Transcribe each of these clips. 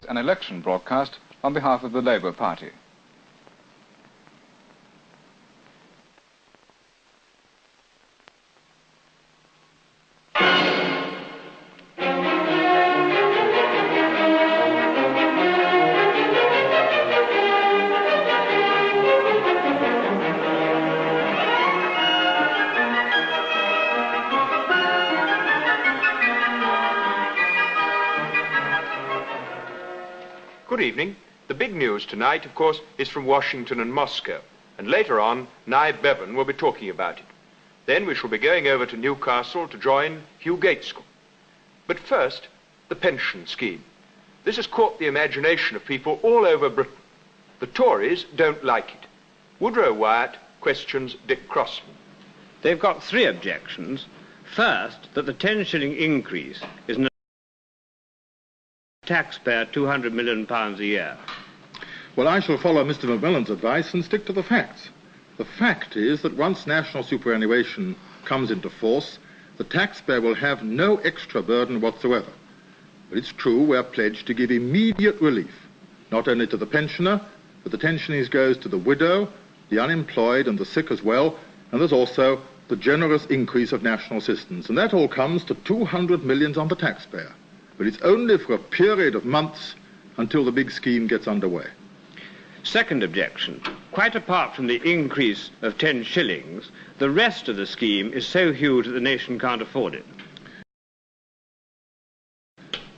An election broadcast on behalf of the Labour Party. Good evening. The big news tonight, of course, is from Washington and Moscow, and later on, Nye Bevan will be talking about it. Then we shall be going over to Newcastle to join Hugh Gaitskell. But first, the pension scheme. This has caught the imagination of people all over Britain. The Tories don't like it. Woodrow Wyatt questions Dick Crossman. They've got three objections. First, that the 10-shilling increase is an taxpayer £200 million a year. Well, I shall follow Mr. Macmillan's advice and stick to the facts. The fact is that once national superannuation comes into force, the taxpayer will have no extra burden whatsoever. But it's true we're pledged to give immediate relief, not only to the pensioner, but the pensioners goes to the widow, the unemployed and the sick as well, and there's also the generous increase of national assistance. And that all comes to 200 million on the taxpayer. But it's only for a period of months until the big scheme gets underway. Second objection, quite apart from the increase of 10 shillings, the rest of the scheme is so huge that the nation can't afford it.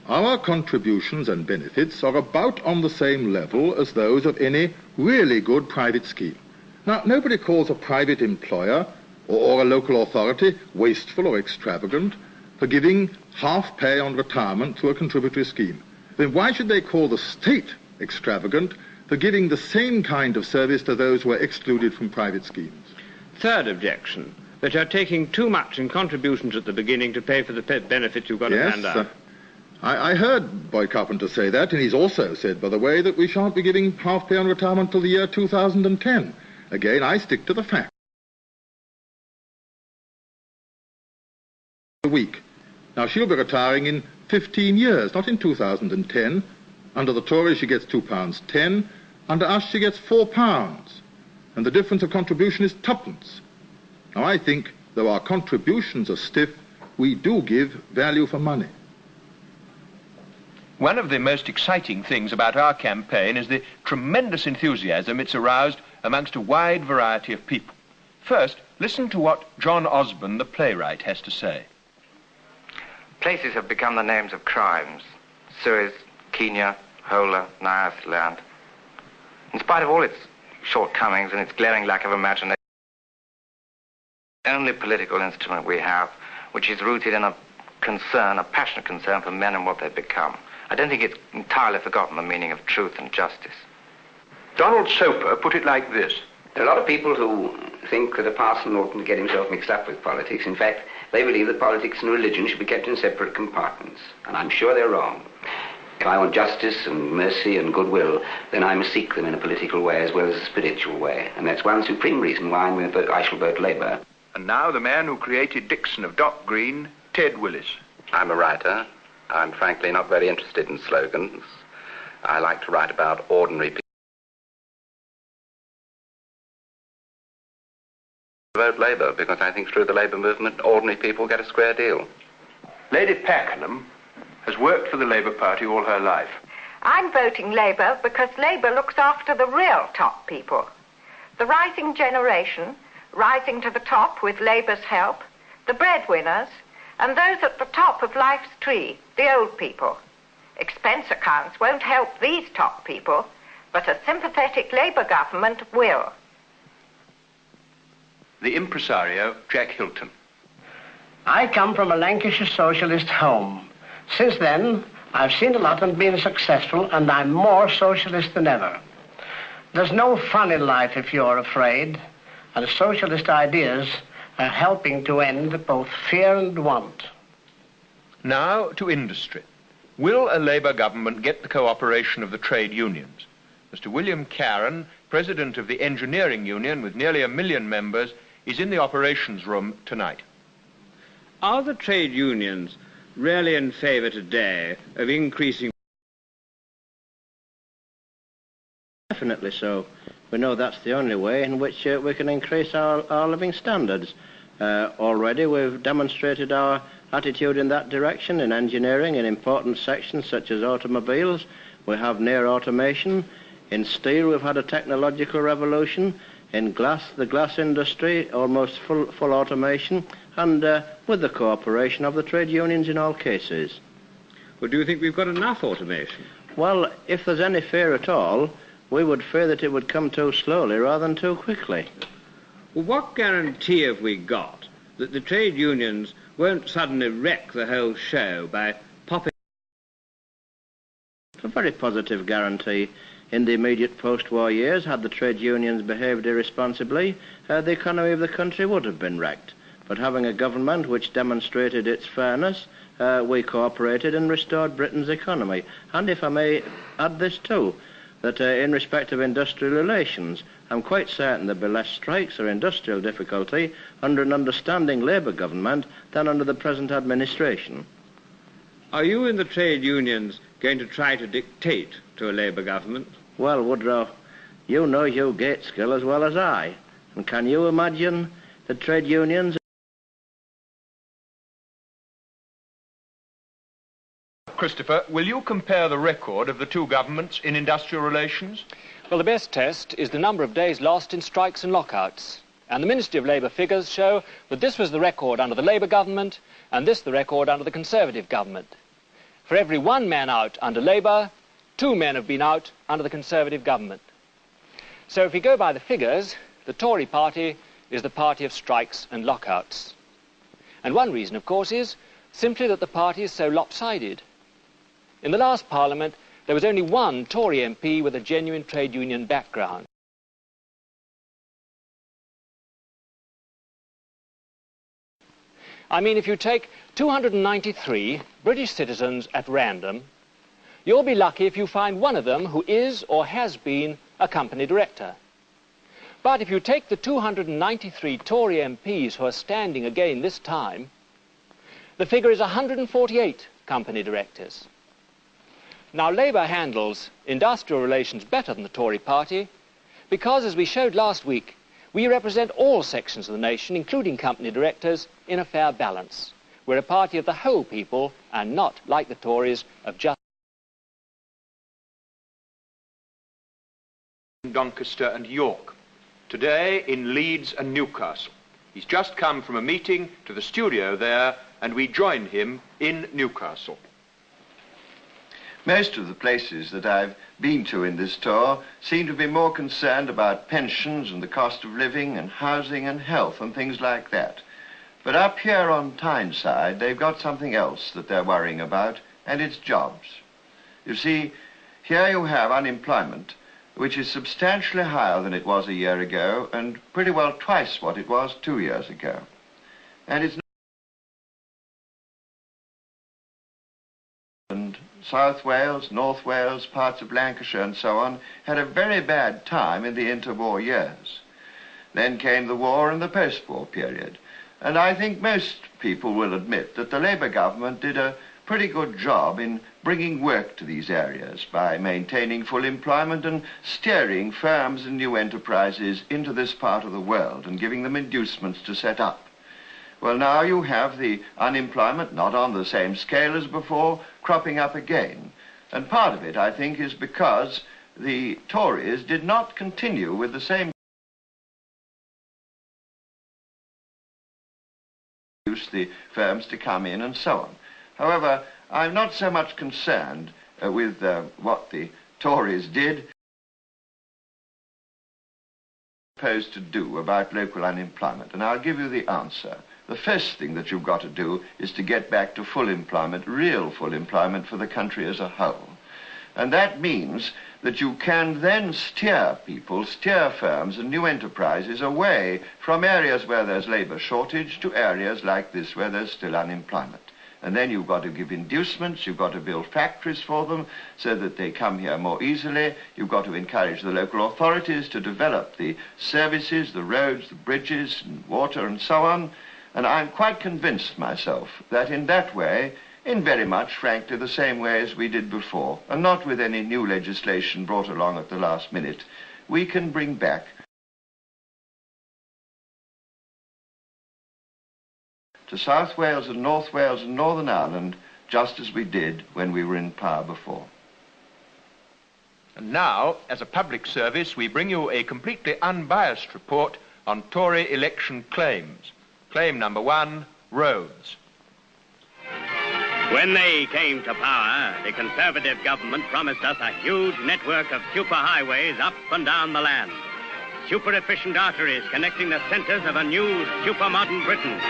Our contributions and benefits are about on the same level as those of any really good private scheme. Now, nobody calls a private employer or a local authority wasteful or extravagant for giving half pay on retirement through a contributory scheme. Then why should they call the state extravagant for giving the same kind of service to those who are excluded from private schemes? Third objection, that you're taking too much in contributions at the beginning to pay for the benefits you've got to hand out. I heard Boyd Carpenter say that, and he's also said, by the way, that we shan't be giving half pay on retirement till the year 2010. Again, I stick to the facts. A week. Now, she'll be retiring in 15 years, not in 2010. Under the Tories, she gets £2.10. Under us, she gets £4. And the difference of contribution is twopence. Now, I think, though our contributions are stiff, we do give value for money. One of the most exciting things about our campaign is the tremendous enthusiasm it's aroused amongst a wide variety of people. First, listen to what John Osborne, the playwright, has to say. Places have become the names of crimes. Suez, Kenya, Hola, Nyasaland. In spite of all its shortcomings and its glaring lack of imagination, the only political instrument we have which is rooted in a concern, a passionate concern for men and what they've become. I don't think it's entirely forgotten the meaning of truth and justice. Donald Soper put it like this. There are a lot of people who think that a parson oughtn't get himself mixed up with politics. In fact, they believe that politics and religion should be kept in separate compartments. And I'm sure they're wrong. If I want justice and mercy and goodwill, then I must seek them in a political way as well as a spiritual way. And that's one supreme reason why I shall vote Labour. And now the man who created Dixon of Dock Green, Ted Willis. I'm a writer. I'm frankly not very interested in slogans. I like to write about ordinary people. Vote Labour, because I think through the Labour movement, ordinary people get a square deal. Lady Pakenham has worked for the Labour Party all her life. I'm voting Labour because Labour looks after the real top people. The rising generation, rising to the top with Labour's help, the breadwinners, and those at the top of life's tree, the old people. Expense accounts won't help these top people, but a sympathetic Labour government will. The impresario, Jack Hilton. I come from a Lancashire socialist home. Since then, I've seen a lot and been successful, and I'm more socialist than ever. There's no fun in life if you're afraid, and socialist ideas are helping to end both fear and want. Now to industry. Will a Labour government get the cooperation of the trade unions? Mr. William Caron, president of the Engineering Union with nearly 1 million members, is in the operations room tonight. Are the trade unions really in favour today of increasing Definitely so. We know that's the only way in which we can increase our living standards. Already we've demonstrated our attitude in that direction in engineering, in important sections such as automobiles. We have near automation. In steel we've had a technological revolution. In glass, the glass industry, almost full automation, and with the cooperation of the trade unions in all cases. Well, do you think we've got enough automation? Well, if there's any fear at all, we would fear that it would come too slowly rather than too quickly. Well, what guarantee have we got that the trade unions won't suddenly wreck the whole show by popping... A very positive guarantee. In the immediate post-war years, had the trade unions behaved irresponsibly, the economy of the country would have been wrecked. But having a government which demonstrated its fairness, we cooperated and restored Britain's economy. And if I may add this too, that in respect of industrial relations, I'm quite certain there'll be less strikes or industrial difficulty under an understanding Labour government than under the present administration. Are you in the trade unions going to try to dictate to a Labour government? Well, Woodrow, you know Hugh Gateskill as well as I. And can you imagine the trade unions... Christopher, will you compare the record of the two governments in industrial relations? Well, the best test is the number of days lost in strikes and lockouts. And the Ministry of Labour figures show that this was the record under the Labour government and this the record under the Conservative government. For every one man out under Labour, 2 men have been out under the Conservative government. So if we go by the figures, the Tory party is the party of strikes and lockouts. And one reason, of course, is simply that the party is so lopsided. In the last Parliament, there was only one Tory MP with a genuine trade union background. I mean, if you take 293 British citizens at random, you'll be lucky if you find one of them who is or has been a company director. But if you take the 293 Tory MPs who are standing again this time, the figure is 148 company directors. Now, Labour handles industrial relations better than the Tory party because, as we showed last week, we represent all sections of the nation, including company directors, in a fair balance. We're a party of the whole people and not, like the Tories, of just... Doncaster and York. Today in Leeds and Newcastle. He's just come from a meeting to the studio there, and we join him in Newcastle. Most of the places that I've been to in this tour seem to be more concerned about pensions and the cost of living and housing and health and things like that. But up here on Tyneside, they've got something else that they're worrying about, and it's jobs. You see, here you have unemployment, which is substantially higher than it was a year ago and pretty well twice what it was 2 years ago. And it's South Wales, North Wales, parts of Lancashire and so on had a very bad time in the interwar years. Then came the war and the post-war period. And I think most people will admit that the Labour government did a pretty good job in bringing work to these areas by maintaining full employment and steering firms and new enterprises into this part of the world and giving them inducements to set up. Well, now you have the unemployment, not on the same scale as before, cropping up again. And part of it, I think, is because the Tories did not continue with the same the firms to come in and so on. However, I'm not so much concerned with what the Tories did proposed to do about local unemployment, and I'll give you the answer. The first thing that you've got to do is to get back to full employment, real full employment for the country as a whole. And that means that you can then steer people, steer firms and new enterprises away from areas where there's labour shortage to areas like this where there's still unemployment. And then you've got to give inducements, you've got to build factories for them so that they come here more easily. You've got to encourage the local authorities to develop the services, the roads, the bridges, and water and so on. And I'm quite convinced myself that in that way, in very much, frankly, the same way as we did before, and not with any new legislation brought along at the last minute. We can bring back to South Wales and North Wales and Northern Ireland, just as we did when we were in power before. And now, as a public service, we bring you a completely unbiased report on Tory election claims. Claim number 1, roads. When they came to power, the Conservative government promised us a huge network of superhighways up and down the land. Super-efficient arteries connecting the centres of a new super-modern Britain.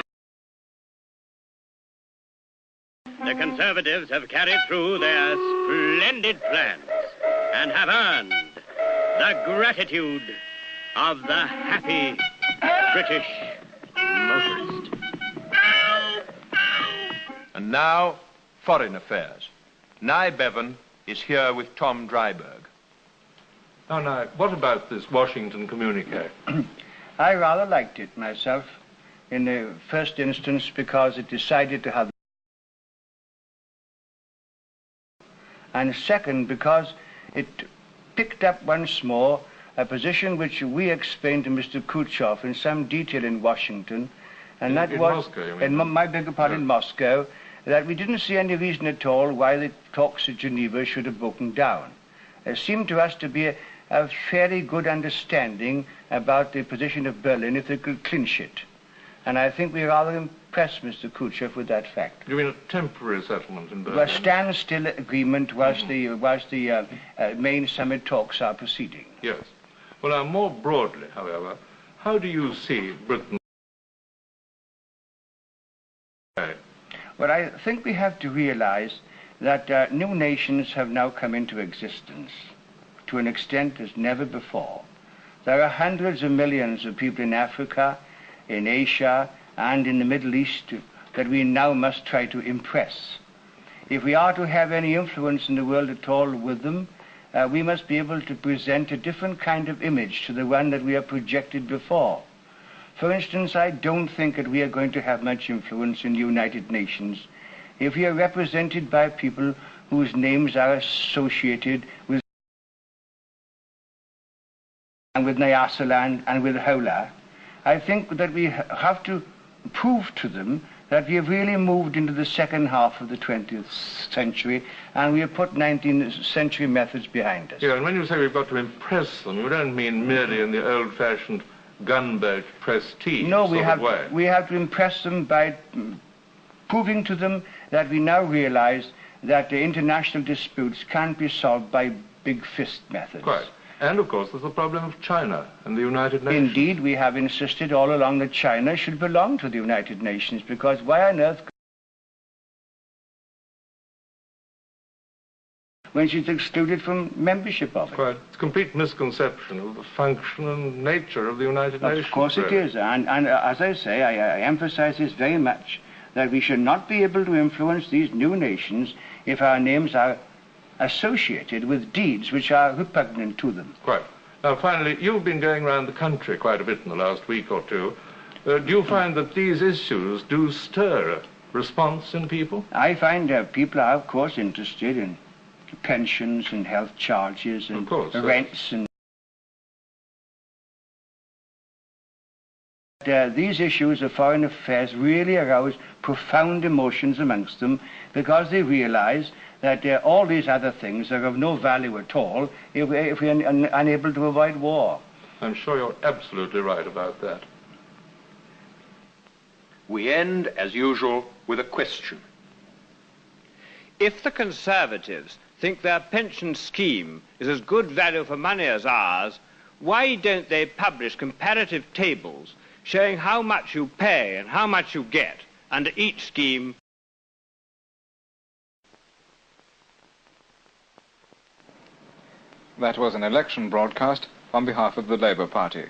The Conservatives have carried through their splendid plans and have earned the gratitude of the happy British motorist. And now, foreign affairs. Nye Bevan is here with Tom Dryberg. Now, Nye, what about this Washington communique? I rather liked it myself, in the first instance because it decided to have, and second because it picked up once more a position which we explained to Mr. Khrushchev in some detail in Washington, and that was, Moscow, you mean? in my bigger part, in Moscow, that we didn't see any reason at all why the talks at Geneva should have broken down. There seemed to us to be a fairly good understanding about the position of Berlin if they could clinch it. And I think we rather impressed Mr. Khrushchev with that fact. You mean a temporary settlement in Berlin? A standstill agreement was the main summit talks are proceeding. Yes. Well, now, more broadly, however, how do you see Britain? Well, I think we have to realize that new nations have now come into existence to an extent as never before. There are hundreds of millions of people in Africa, in Asia, and in the Middle East that we now must try to impress. If we are to have any influence in the world at all with them, we must be able to present a different kind of image to the one that we have projected before. For instance, I don't think that we are going to have much influence in the United Nations if we are represented by people whose names are associated with Nyasaland and with Hola. I think that we have to prove to them that we have really moved into the second half of the 20th century and we have put 19th century methods behind us. Yeah, and when you say we've got to impress them, you don't mean merely in the old-fashioned gunboat prestige No, we sort of way. We have to impress them by proving to them that we now realize that the international disputes can't be solved by big fist methods. Quite. And, of course, there's the problem of China and the United Nations. Indeed, we have insisted all along that China should belong to the United Nations, because why on earth, when she's excluded from membership of it? Quite. It's a complete misconception of the function and nature of the United Nations. Of course it is. And as I say, I emphasize this very much, that we should not be able to influence these new nations if our names are associated with deeds which are repugnant to them. Quite. Now, finally, you've been going around the country quite a bit in the last week or two. Do you find that these issues do stir a response in people? I find people are, of course, interested in pensions and health charges and rents and these issues of foreign affairs really arouse profound emotions amongst them, because they realize that all these other things are of no value at all if we are unable to avoid war. I'm sure you're absolutely right about that. We end, as usual, with a question. If the Conservatives think their pension scheme is as good value for money as ours, why don't they publish comparative tables showing how much you pay and how much you get under each scheme? That was an election broadcast on behalf of the Labour Party.